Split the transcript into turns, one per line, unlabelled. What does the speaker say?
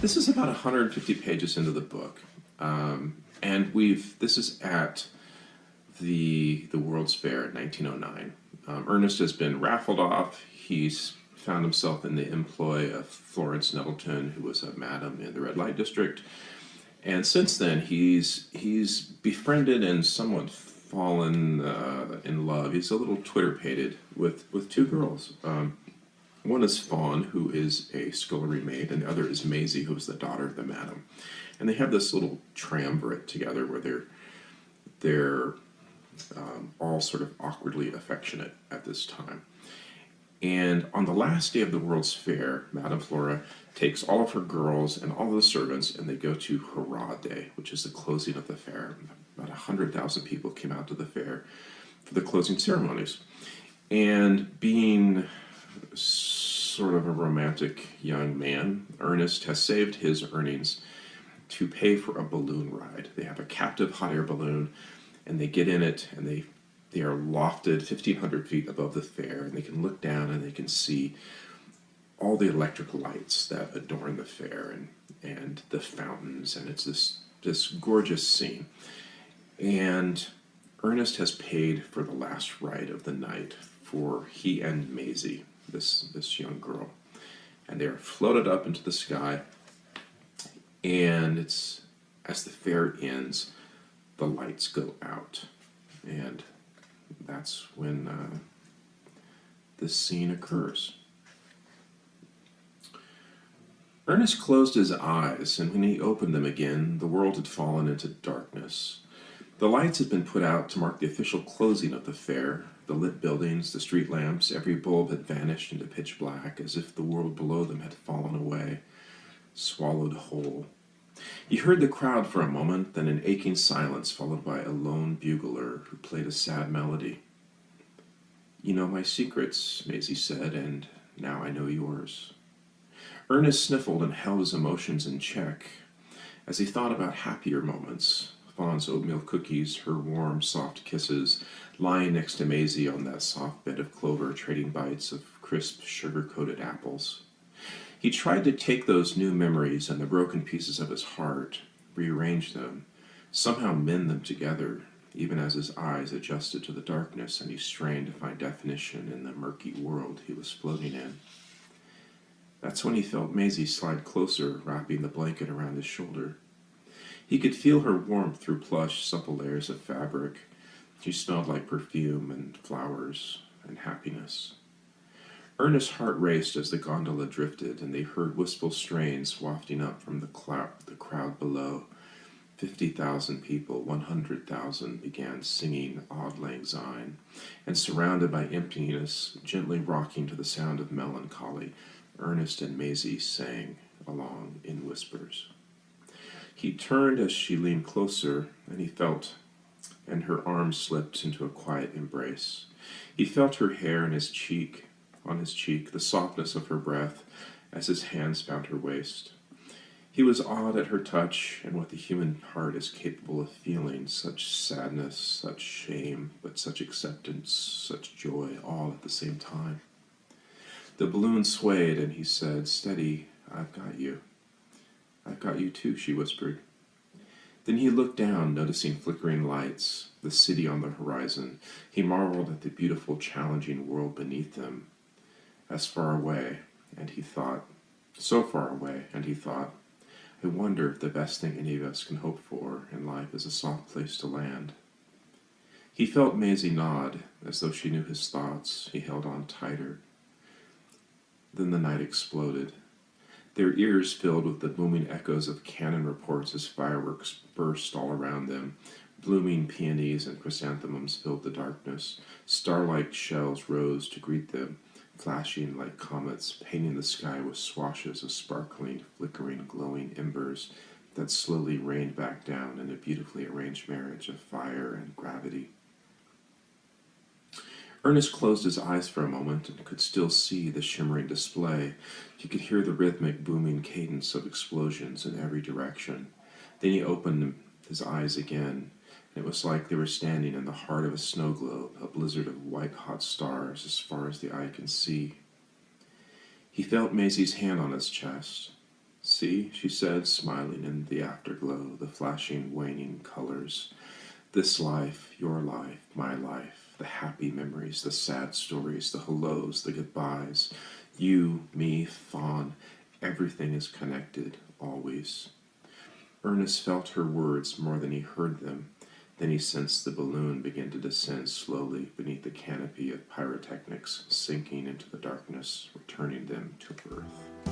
This is about 150 pages into the book, and this is at the World's Fair in 1909. Ernest has been raffled off. He's found himself in the employ of Florence Nettleton, who was a madam in the red light district. And since then, he's befriended and somewhat fallen in love. He's a little Twitter-pated with two girls. One is Fawn, who is a scullery maid, and the other is Maisie, who is the daughter of the madam. And they have this little triumvirate together where they're all sort of awkwardly affectionate at this time. And on the last day of the World's Fair, Madame Flora takes all of her girls and all of the servants, and they go to Hurrah Day, which is the closing of the fair. About 100,000 people came out to the fair for the closing ceremonies. And being sort of a romantic young man, Ernest has saved his earnings to pay for a balloon ride. They have a captive hot air balloon, and they get in it, and they are lofted 1,500 feet above the fair, and they can look down and they can see all the electric lights that adorn the fair and the fountains, and it's this gorgeous scene. And Ernest has paid for the last ride of the night for he and Maisie, this young girl. And they're floated up into the sky, and as the fair ends, the lights go out. And that's when this scene occurs. Ernest closed his eyes, and when he opened them again, the world had fallen into darkness. The lights had been put out to mark the official closing of the fair. The lit buildings, the street lamps, every bulb had vanished into pitch black, as if the world below them had fallen away, swallowed whole. He heard the crowd for a moment, then an aching silence followed by a lone bugler who played a sad melody. "You know my secrets," Maisie said, "and now I know yours." Ernest sniffled and held his emotions in check as he thought about happier moments. Fawn's oatmeal cookies, her warm, soft kisses, lying next to Maisie on that soft bed of clover, trading bites of crisp, sugar-coated apples. He tried to take those new memories and the broken pieces of his heart, rearrange them, somehow mend them together, even as his eyes adjusted to the darkness and he strained to find definition in the murky world he was floating in. That's when he felt Maisie slide closer, wrapping the blanket around his shoulder. He could feel her warmth through plush, supple layers of fabric. She smelled like perfume and flowers and happiness. Ernest's heart raced as the gondola drifted, and they heard wistful strains wafting up from the crowd below. 50,000 people, 100,000 began singing Auld Lang Syne, and surrounded by emptiness, gently rocking to the sound of melancholy, Ernest and Maisie sang along in whispers. He turned as she leaned closer, and her arms slipped into a quiet embrace. He felt her hair on his cheek, the softness of her breath, as his hands found her waist. He was awed at her touch and what the human heart is capable of feeling, such sadness, such shame, but such acceptance, such joy, all at the same time. The balloon swayed, and he said, "Steady, I've got you." "I've got you too," she whispered. Then he looked down, noticing flickering lights, the city on the horizon. He marveled at the beautiful, challenging world beneath them. As far away, and he thought, so far away, and he thought, I wonder if the best thing any of us can hope for in life is a soft place to land. He felt Maisie nod, as though she knew his thoughts. He held on tighter. Then the night exploded. Their ears filled with the booming echoes of cannon reports as fireworks burst all around them. Blooming peonies and chrysanthemums filled the darkness. Starlight shells rose to greet them, flashing like comets, painting the sky with swashes of sparkling, flickering, glowing embers that slowly rained back down in a beautifully arranged marriage of fire and gravity. Ernest closed his eyes for a moment and could still see the shimmering display. He could hear the rhythmic, booming cadence of explosions in every direction. Then he opened his eyes again, and it was like they were standing in the heart of a snow globe, a blizzard of white-hot stars as far as the eye can see. He felt Maisie's hand on his chest. See, she said, smiling in the afterglow, the flashing, waning colors. This life, your life, my life, the happy memories, the sad stories, the hellos, the goodbyes. You, me, Fawn, everything is connected, always. Ernest felt her words more than he heard them. Then he sensed the balloon begin to descend slowly beneath the canopy of pyrotechnics, sinking into the darkness, returning them to Earth.